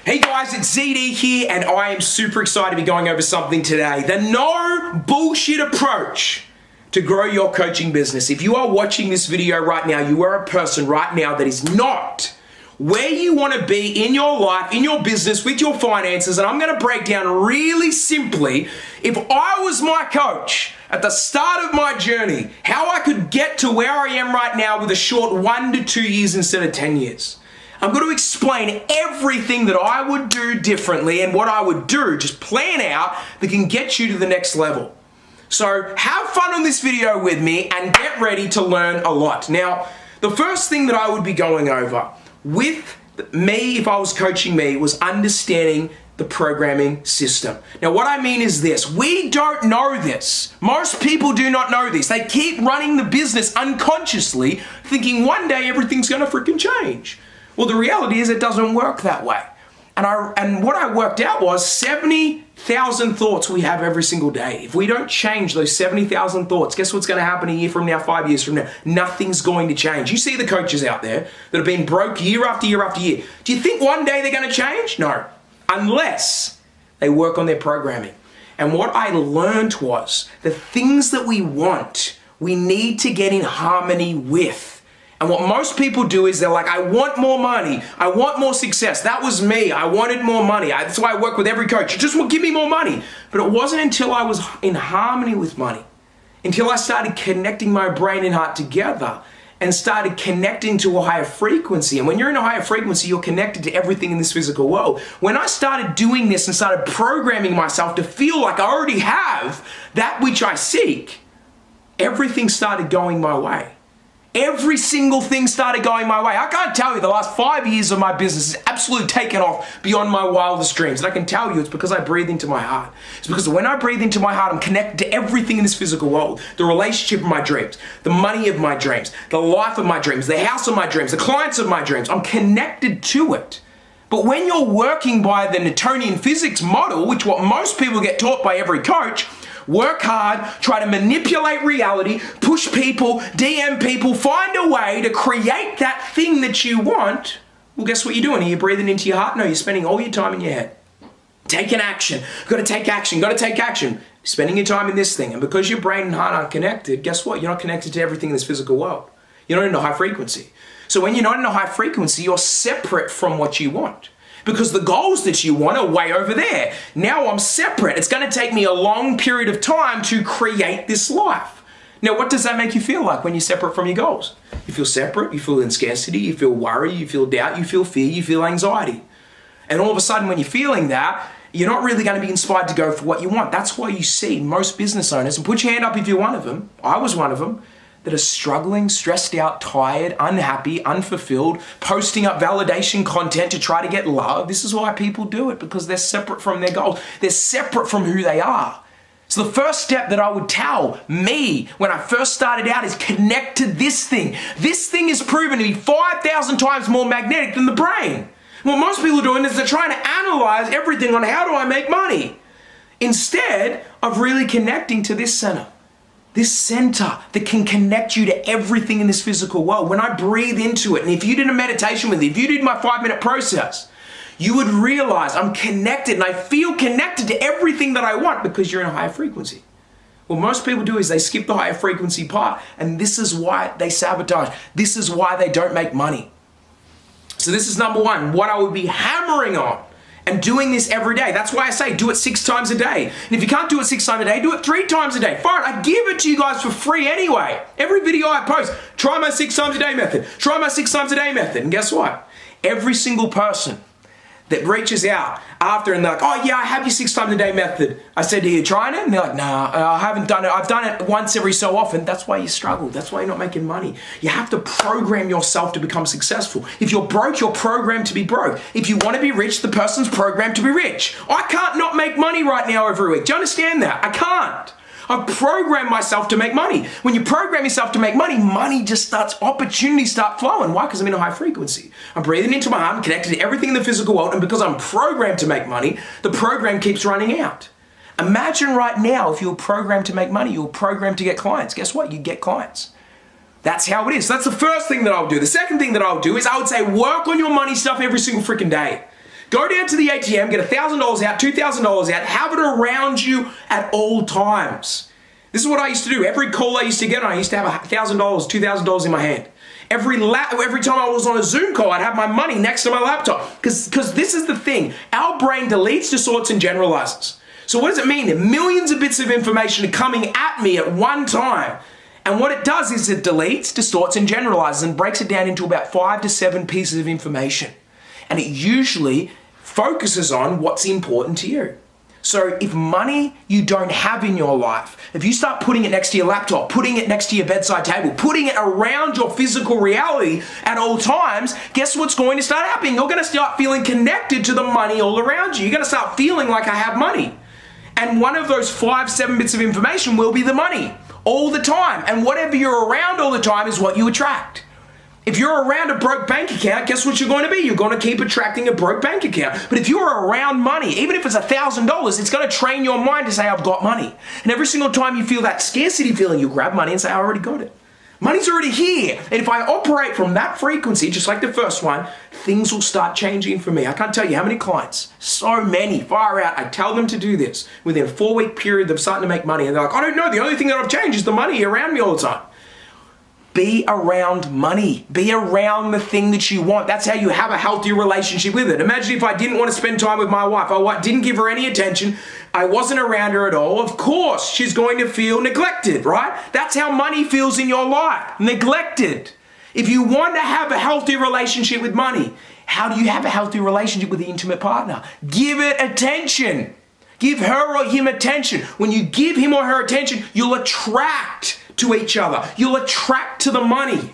Hey guys, it's ZD here, and I am super excited to be going over something today. The no bullshit approach to grow your coaching business. If you are watching this video right now, you are a person right now that is not where you want to be in your life, in your business, with your finances, and I'm going to break down really simply, if I was my coach at the start of my journey, how I could get to where I am right now with a short 1 to 2 years instead of 10 years. I'm going to explain everything that I would do differently and what I would do, just plan out, that can get you to the next level. So have fun on this video with me and get ready to learn a lot. Now, the first thing that I would be going over with me, if I was coaching me, was understanding the programming system. Now, what I mean is this: we don't know this. Most people do not know this. They keep running the business unconsciously, thinking one day everything's going to freaking change. Well, the reality is it doesn't work that way. And what I worked out was 70,000 thoughts we have every single day. If we don't change those 70,000 thoughts, guess what's going to happen a year from now, 5 years from now? Nothing's going to change. You see the coaches out there that have been broke year after year after year. Do you think one day they're going to change? No. Unless they work on their programming. And what I learned was the things that we want, we need to get in harmony with. And what most people do is they're like, I want more money. I want more success. That was me. I wanted more money. That's why I work with every coach. Just give me more money. But it wasn't until I was in harmony with money, until I started connecting my brain and heart together and started connecting to a higher frequency. And when you're in a higher frequency, you're connected to everything in this physical world. When I started doing this and started programming myself to feel like I already have that which I seek, everything started going my way. Every single thing started going my way. I can't tell you, the last 5 years of my business has absolutely taken off beyond my wildest dreams. And I can tell you it's because I breathe into my heart. It's because when I breathe into my heart, I'm connected to everything in this physical world. The relationship of my dreams, the money of my dreams, the life of my dreams, the house of my dreams, the clients of my dreams. I'm connected to it. But when you're working by the Newtonian physics model, which what most people get taught by every coach, work hard, try to manipulate reality, push people, DM people, find a way to create that thing that you want. Well, guess what you're doing? Are you breathing into your heart? No, you're spending all your time in your head. Taking action. Got to take action. Got to take action. You're spending your time in this thing. And because your brain and heart aren't connected, guess what? You're not connected to everything in this physical world. You're not in a high frequency. So when you're not in a high frequency, you're separate from what you want. Because the goals that you want are way over there. Now I'm separate. It's going to take me a long period of time to create this life. Now, what does that make you feel like when you're separate from your goals? You feel separate, you feel in scarcity, you feel worry, you feel doubt, you feel fear, you feel anxiety. And all of a sudden when you're feeling that, you're not really going to be inspired to go for what you want. That's why you see most business owners, and put your hand up if you're one of them, I was one of them, that are struggling, stressed out, tired, unhappy, unfulfilled, posting up validation content to try to get love. This is why people do it, because they're separate from their goals. They're separate from who they are. So the first step that I would tell me when I first started out is connect to this thing. This thing is proven to be 5,000 times more magnetic than the brain. What most people are doing is they're trying to analyze everything on how do I make money, instead of really connecting to this center. This center that can connect you to everything in this physical world. When I breathe into it, and if you did a meditation with me, if you did my 5-minute process, you would realize I'm connected and I feel connected to everything that I want because you're in a higher frequency. What most people do is they skip the higher frequency part, and this is why they sabotage. This is why they don't make money. So this is number one, what I would be hammering on. And doing this every day. That's why I say do it 6 times a day. And if you can't do it 6 times a day, do it 3 times a day. Fine, I give it to you guys for free anyway. Every video I post, try my 6 times a day method. Try my 6 times a day method. And guess what? Every single person that reaches out after and they're like, oh yeah, I have your 6 times a day method. I said, are you trying it? And they're like, nah, I haven't done it. I've done it once every so often. That's why you struggle. That's why you're not making money. You have to program yourself to become successful. If you're broke, you're programmed to be broke. If you want to be rich, the person's programmed to be rich. I can't not make money right now every week. Do you understand that? I can't. I've programmed myself to make money. When you program yourself to make money, money just starts, opportunities start flowing. Why? Because I'm in a high frequency. I'm breathing into my heart, I'm connected to everything in the physical world, and because I'm programmed to make money, the program keeps running out. Imagine right now if you were programmed to make money, you were programmed to get clients. Guess what? You get clients. That's how it is. That's the first thing that I'll do. The second thing that I'll do is I would say work on your money stuff every single freaking day. Go down to the ATM, get $1,000 out, $2,000 out, have it around you at all times. This is what I used to do. Every call I used to get on, I used to have $1,000, $2,000 in my hand. Every time I was on a Zoom call, I'd have my money next to my laptop. Because this is the thing. Our brain deletes, distorts, and generalizes. So what does it mean? That millions of bits of information are coming at me at one time. And what it does is it deletes, distorts, and generalizes and breaks it down into about 5 to 7 pieces of information. And it usually focuses on what's important to you. So if money you don't have in your life, if you start putting it next to your laptop, putting it next to your bedside table, putting it around your physical reality at all times, guess what's going to start happening? You're going to start feeling connected to the money all around you. You're going to start feeling like I have money. And one of those 5, 7 bits of information will be the money all the time. And whatever you're around all the time is what you attract. If you're around a broke bank account, guess what you're going to be? You're going to keep attracting a broke bank account. But if you're around money, even if it's $1,000, it's going to train your mind to say, I've got money. And every single time you feel that scarcity feeling, you grab money and say, I already got it. Money's already here. And if I operate from that frequency, just like the first one, things will start changing for me. I can't tell you how many clients, so many, far out, I tell them to do this. Within a 4-week period, they're starting to make money. And they're like, I don't know, the only thing that I've changed is the money around me all the time. Be around money. Be around the thing that you want. That's how you have a healthy relationship with it. Imagine if I didn't want to spend time with my wife. I didn't give her any attention. I wasn't around her at all. Of course, she's going to feel neglected, right? That's how money feels in your life. Neglected. If you want to have a healthy relationship with money, how do you have a healthy relationship with the intimate partner? Give it attention. Give her or him attention. When you give him or her attention, you'll attract to each other. You'll attract to the money.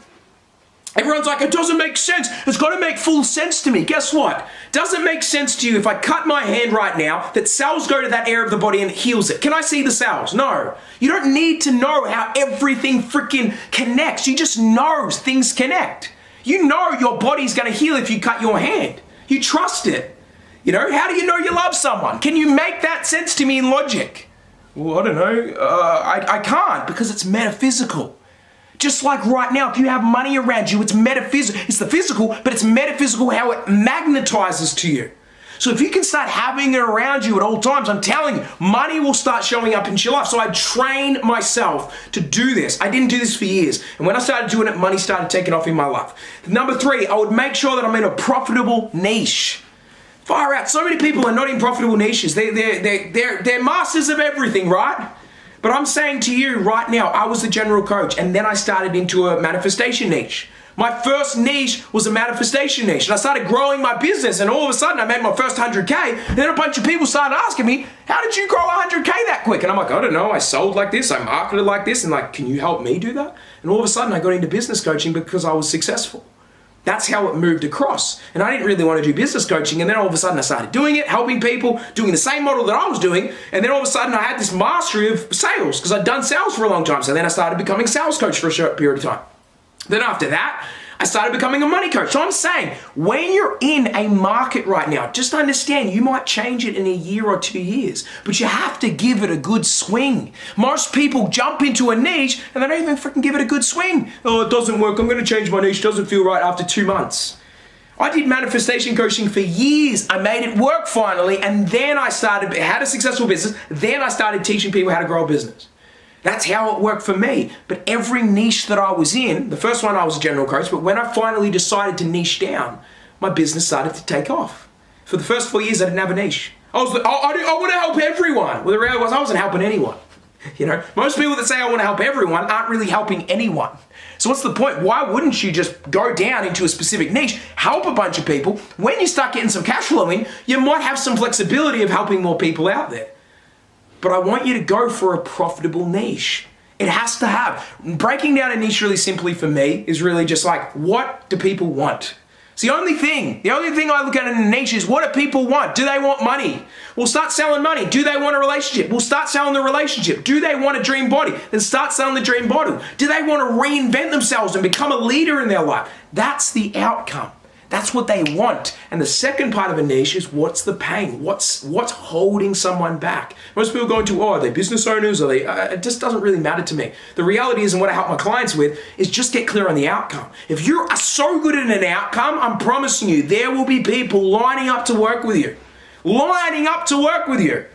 Everyone's like, it doesn't make sense. It's got to make full sense to me. Guess what? Doesn't make sense to you if I cut my hand right now, that cells go to that area of the body and it heals it. Can I see the cells? No. You don't need to know how everything freaking connects. You just know things connect. You know your body's going to heal if you cut your hand. You trust it. You know, how do you know you love someone? Can you make that sense to me in logic? Well, I don't know. I can't, because it's metaphysical. Just like right now, if you have money around you, it's metaphysical. It's the physical, but it's metaphysical how it magnetizes to you. So if you can start having it around you at all times, I'm telling you, money will start showing up into your life. So I trained myself to do this. I didn't do this for years. And when I started doing it, money started taking off in my life. Number 3, I would make sure that I'm in a profitable niche. Far out. So many people are not in profitable niches. They're masters of everything, right? But I'm saying to you right now, I was the general coach, and then I started into a manifestation niche. My first niche was a manifestation niche, and I started growing my business, and all of a sudden I made my first 100K, and then a bunch of people started asking me, how did you grow 100K that quick? And I'm like, I don't know, I sold like this, I marketed like this, and like, can you help me do that? And all of a sudden I got into business coaching because I was successful. That's how it moved across. And I didn't really want to do business coaching. And then all of a sudden I started doing it, helping people, doing the same model that I was doing. And then all of a sudden I had this mastery of sales because I'd done sales for a long time. So then I started becoming a sales coach for a short period of time. Then after that, I started becoming a money coach. So I'm saying, when you're in a market right now, just understand you might change it in a year or 2 years, but you have to give it a good swing. Most people jump into a niche and they don't even freaking give it a good swing. Oh, it doesn't work. I'm going to change my niche. It doesn't feel right after 2 months. I did manifestation coaching for years. I made it work finally. And then I had a successful business. Then I started teaching people how to grow a business. That's how it worked for me. But every niche that I was in, the first one I was a general coach, but when I finally decided to niche down, my business started to take off. For the first 4 years, I didn't have a niche. I was like, I want to help everyone. Well, the reality was I wasn't helping anyone. You know, most people that say I want to help everyone aren't really helping anyone. So what's the point? Why wouldn't you just go down into a specific niche, help a bunch of people? When you start getting some cash flow in, you might have some flexibility of helping more people out there. But I want you to go for a profitable niche. It has to have. Breaking down a niche really simply for me is really just like, what do people want? It's the only thing I look at in a niche is, what do people want? Do they want money? We'll start selling money. Do they want a relationship? We'll start selling the relationship. Do they want a dream body? Then start selling the dream body. Do they want to reinvent themselves and become a leader in their life? That's the outcome. That's what they want. And the second part of a niche is what's the pain? What's holding someone back? Most people go into, are they business owners? It just doesn't really matter to me. The reality is, and what I help my clients with, is just get clear on the outcome. If you are so good at an outcome, I'm promising you, there will be people lining up to work with you. Lining up to work with you.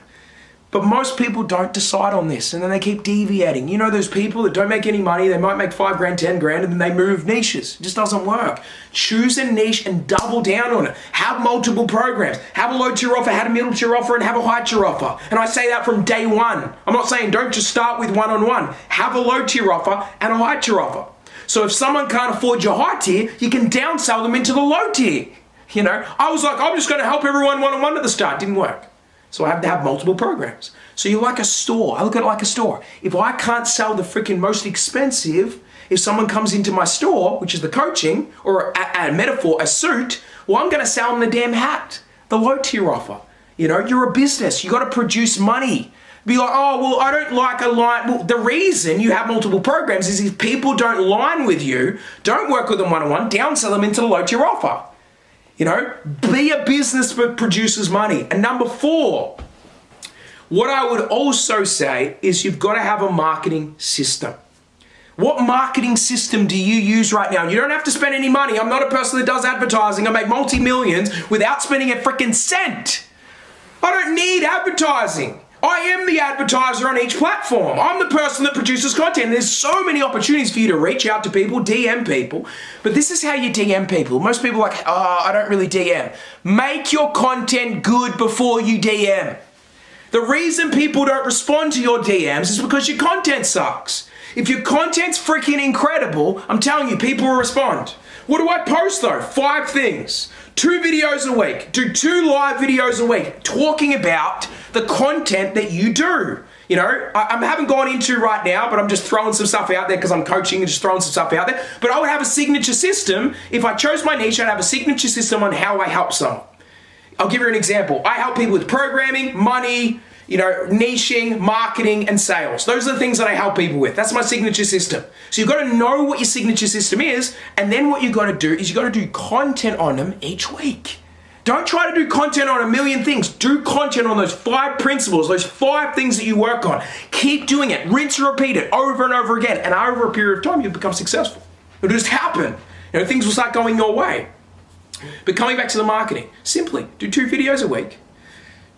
But most people don't decide on this, and then they keep deviating. You know those people that don't make any money, they might make 5 grand, 10 grand, and then they move niches. It just doesn't work. Choose a niche and double down on it. Have multiple programs. Have a low tier offer, have a middle tier offer, and have a high tier offer. And I say that from day one. I'm not saying don't just start with one-on-one. Have a low tier offer and a high tier offer. So if someone can't afford your high tier, you can downsell them into the low tier. You know, I was like, I'm just going to help everyone one-on-one at the start. Didn't work. So I have to have multiple programs. So you're like a store. I look at it like a store. If I can't sell the freaking most expensive, if someone comes into my store, which is the coaching, or a metaphor, a suit, well, I'm going to sell them the damn hat, the low tier offer. You know, you're a business. You got to produce money. Be like, oh, well, I don't like a line. Well, the reason you have multiple programs is if people don't line with you, don't work with them one-on-one, downsell them into the low tier offer. You know, be a business that produces money. And number 4, what I would also say is you've got to have a marketing system. What marketing system do you use right now? You don't have to spend any money. I'm not a person that does advertising. I make multi-millions without spending a freaking cent. I don't need advertising. I am the advertiser on each platform. I'm the person that produces content. There's so many opportunities for you to reach out to people, DM people. But this is how you DM people. Most people are like, oh, I don't really DM. Make your content good before you DM. The reason people don't respond to your DMs is because your content sucks. If your content's freaking incredible, I'm telling you, people will respond. What do I post though? 5 things. 2 videos a week. Do 2 live videos a week talking about the content that you do. You know, I haven't gone into right now, but I'm just throwing some stuff out there because I'm coaching and just throwing some stuff out there. But I would have a signature system. If I chose my niche, I'd have a signature system on how I help someone. I'll give you an example. I help people with programming, money, you know, niching, marketing, and sales. Those are the things that I help people with. That's my signature system. So you've got to know what your signature system is, and then what you've got to do is you've got to do content on them each week. Don't try to do content on a million things. Do content on those 5 principles, those 5 things that you work on. Keep doing it. Rinse and repeat it over and over again. And over a period of time, you'll become successful. It'll just happen. You know, things will start going your way. But coming back to the marketing, simply do 2 videos a week.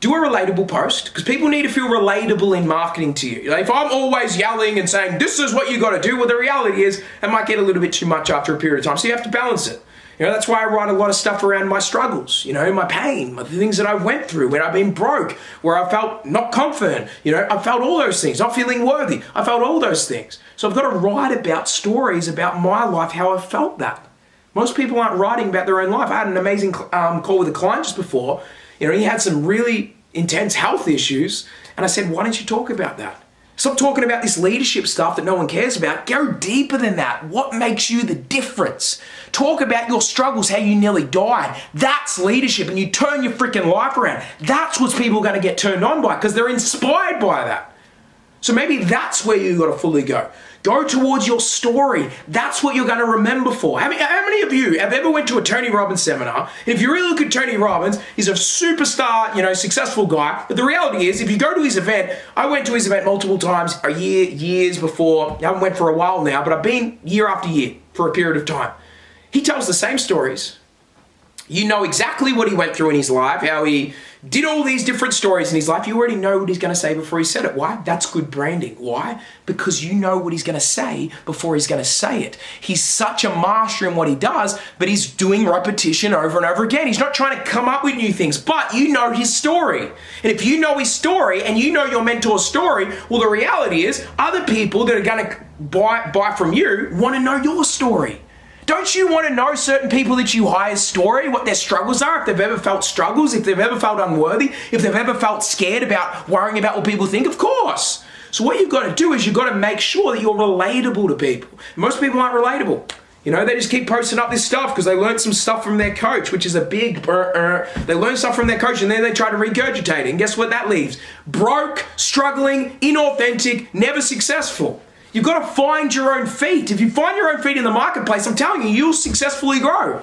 Do a relatable post, because people need to feel relatable in marketing to you. You know, if I'm always yelling and saying, this is what you got to do, well, the reality is it might get a little bit too much after a period of time. So you have to balance it. You know, that's why I write a lot of stuff around my struggles, you know, my pain, the things that I've went through, when I've been broke, where I felt not confident, you know, I felt all those things, not feeling worthy. I felt all those things. So I've got to write about stories about my life, how I felt that. Most people aren't writing about their own life. I had an amazing call with a client just before. You know, he had some really intense health issues, and I said, why don't you talk about that? Stop talking about this leadership stuff that no one cares about. Go deeper than that. What makes you the difference? Talk about your struggles, how you nearly died. That's leadership, and you turn your freaking life around. That's what people are going to get turned on by, because they're inspired by that. So maybe that's where you got to fully go. Go towards your story. That's what you're going to remember for. How many of you have ever went to a Tony Robbins seminar? And if you really look at Tony Robbins, he's a superstar, you know, successful guy. But the reality is, if you go to his event, I went to his event multiple times, years before. I haven't went for a while now, but I've been year after year for a period of time. He tells the same stories. You know exactly what he went through in his life, how he did all these different stories in his life. You already know what he's going to say before he said it. Why? That's good branding. Why? Because you know what he's going to say before he's going to say it. He's such a master in what he does, but he's doing repetition over and over again. He's not trying to come up with new things, but you know his story. And if you know his story and you know your mentor's story, well, the reality is other people that are going to buy from you want to know your story. Don't you want to know certain people that you hire's story, what their struggles are, if they've ever felt struggles, if they've ever felt unworthy, if they've ever felt scared about worrying about what people think? Of course. So what you've got to do is you've got to make sure that you're relatable to people. Most people aren't relatable. You know, they just keep posting up this stuff because they learned some stuff from their coach, which is a big They learn stuff from their coach and then they try to regurgitate it. And guess what that leaves? Broke, struggling, inauthentic, never successful. You've got to find your own feet. If you find your own feet in the marketplace, I'm telling you, you'll successfully grow.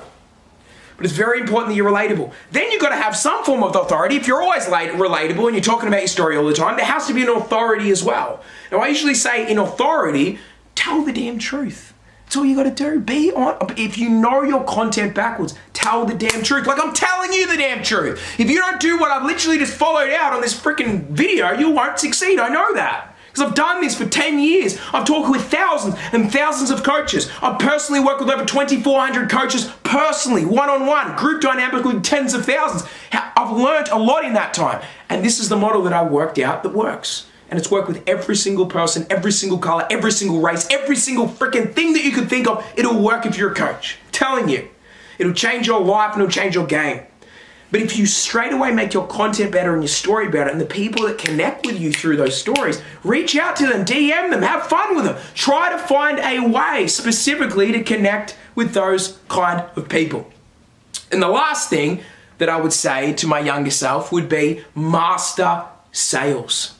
But it's very important that you're relatable. Then you've got to have some form of authority. If you're always relatable and you're talking about your story all the time, there has to be an authority as well. Now, I usually say in authority, tell the damn truth. That's all you got to do. Be on. If you know your content backwards, tell the damn truth. Like I'm telling you the damn truth. If you don't do what I've literally just followed out on this freaking video, you won't succeed. I know that. Because I've done this for 10 years. I've talked with thousands and thousands of coaches. I've personally worked with over 2,400 coaches personally, one-on-one, group dynamically, tens of thousands. I've learned a lot in that time. And this is the model that I worked out that works. And it's worked with every single person, every single color, every single race, every single freaking thing that you could think of. It'll work if you're a coach. I'm telling you. It'll change your life and it'll change your game. But if you straight away make your content better and your story better, and the people that connect with you through those stories, reach out to them, DM them, have fun with them. Try to find a way specifically to connect with those kind of people. And the last thing that I would say to my younger self would be master sales.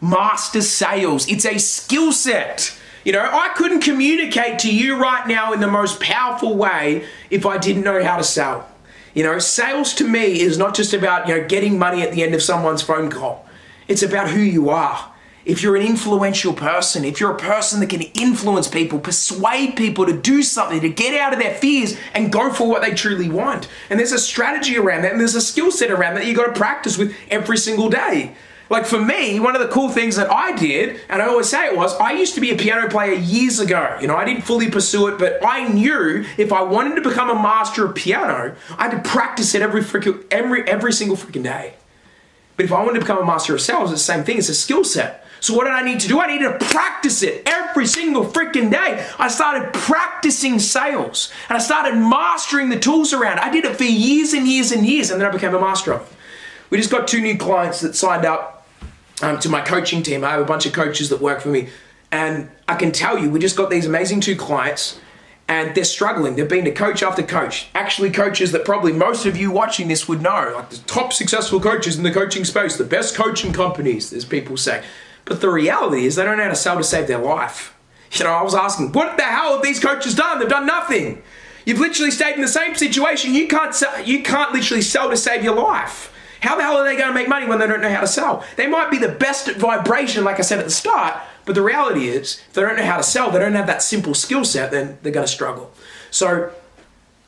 Master sales. It's a skill set. You know, I couldn't communicate to you right now in the most powerful way if I didn't know how to sell. You know, sales to me is not just about, you know, getting money at the end of someone's phone call. It's about who you are. If you're an influential person, if you're a person that can influence people, persuade people to do something, to get out of their fears and go for what they truly want. And there's a strategy around that and there's a skill set around that you got to practice with every single day. Like for me, one of the cool things that I did, and I always say it was, I used to be a piano player years ago. You know, I didn't fully pursue it, but I knew if I wanted to become a master of piano, I had to practice it every single freaking day. But if I wanted to become a master of sales, it's the same thing. It's a skill set. So what did I need to do? I needed to practice it every single freaking day. I started practicing sales and I started mastering the tools around it. I did it for years and years and years, and then I became a master of it. We just got 2 new clients that signed up to my coaching team. I have a bunch of coaches that work for me, and I can tell you, we just got these amazing 2 clients, and they're struggling. They've been to coach after coach, actually coaches that probably most of you watching this would know, like the top successful coaches in the coaching space, the best coaching companies, as people say. But the reality is they don't know how to sell to save their life. You know, I was asking, what the hell have these coaches done? They've done nothing. You've literally stayed in the same situation. You can't literally sell to save your life. How the hell are they going to make money when they don't know how to sell? They might be the best at vibration, like I said at the start, but the reality is, if they don't know how to sell, they don't have that simple skill set, then they're going to struggle. So,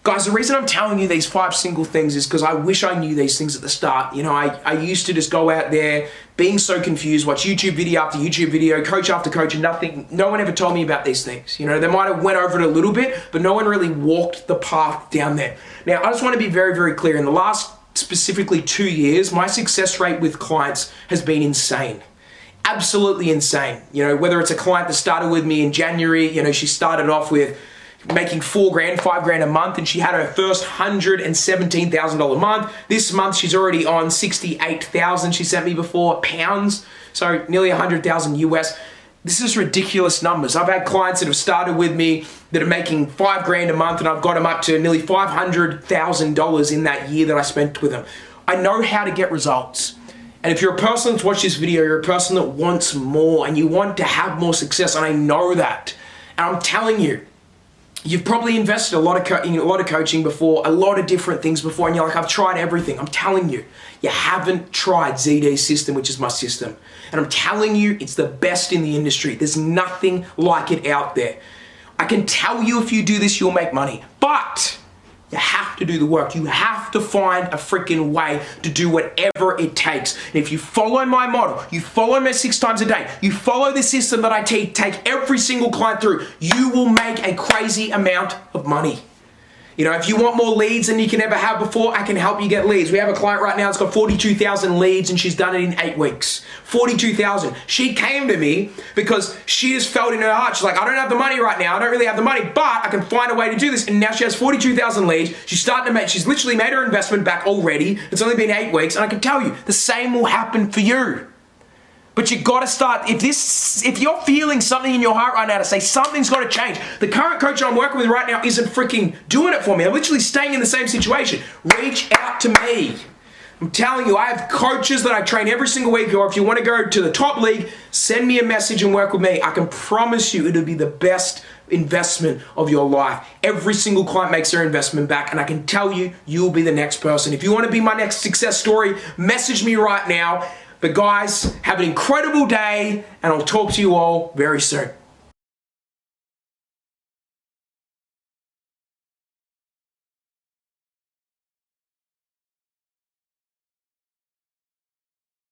guys, the reason I'm telling you these 5 single things is because I wish I knew these things at the start. You know, I used to just go out there being so confused, watch YouTube video after YouTube video, coach after coach, and no one ever told me about these things. You know, they might have went over it a little bit, but no one really walked the path down there. Now, I just want to be very, very clear. In the last specifically 2 years, my success rate with clients has been insane. Absolutely insane. You know, whether it's a client that started with me in January, you know, she started off with making $4,000, $5,000 a month, and she had her first $117,000 month. This month, she's already on 68,000. She sent me before pounds, so nearly 100,000 US. This is ridiculous numbers. I've had clients that have started with me that are making $5,000 a month, and I've got them up to nearly $500,000 in that year that I spent with them. I know how to get results. And if you're a person that's watched this video, you're a person that wants more and you want to have more success, and I know that. And I'm telling you, you've probably invested in a lot of coaching before, a lot of different things before, and you're like, I've tried everything. I'm telling you, you haven't tried ZD's system, which is my system. And I'm telling you, it's the best in the industry. There's nothing like it out there. I can tell you if you do this, you'll make money. But you have to do the work. You have to find a freaking way to do whatever it takes. And if you follow my model, you follow me 6 times a day, you follow the system that I take every single client through, you will make a crazy amount of money. You know, if you want more leads than you can ever have before, I can help you get leads. We have a client right now that's got 42,000 leads and she's done it in 8 weeks. 42,000. She came to me because she just felt in her heart. She's like, I don't have the money right now. I don't really have the money, but I can find a way to do this. And now she has 42,000 leads. She's literally made her investment back already. It's only been 8 weeks. And I can tell you, the same will happen for you. But you got to start, if you're feeling something in your heart right now to say something's got to change. The current coach I'm working with right now isn't freaking doing it for me. I'm literally staying in the same situation. Reach out to me. I'm telling you, I have coaches that I train every single week, or if you want to go to the top league, send me a message and work with me. I can promise you it'll be the best investment of your life. Every single client makes their investment back, and I can tell you, you'll be the next person. If you want to be my next success story, message me right now. But guys, have an incredible day, and I'll talk to you all very soon.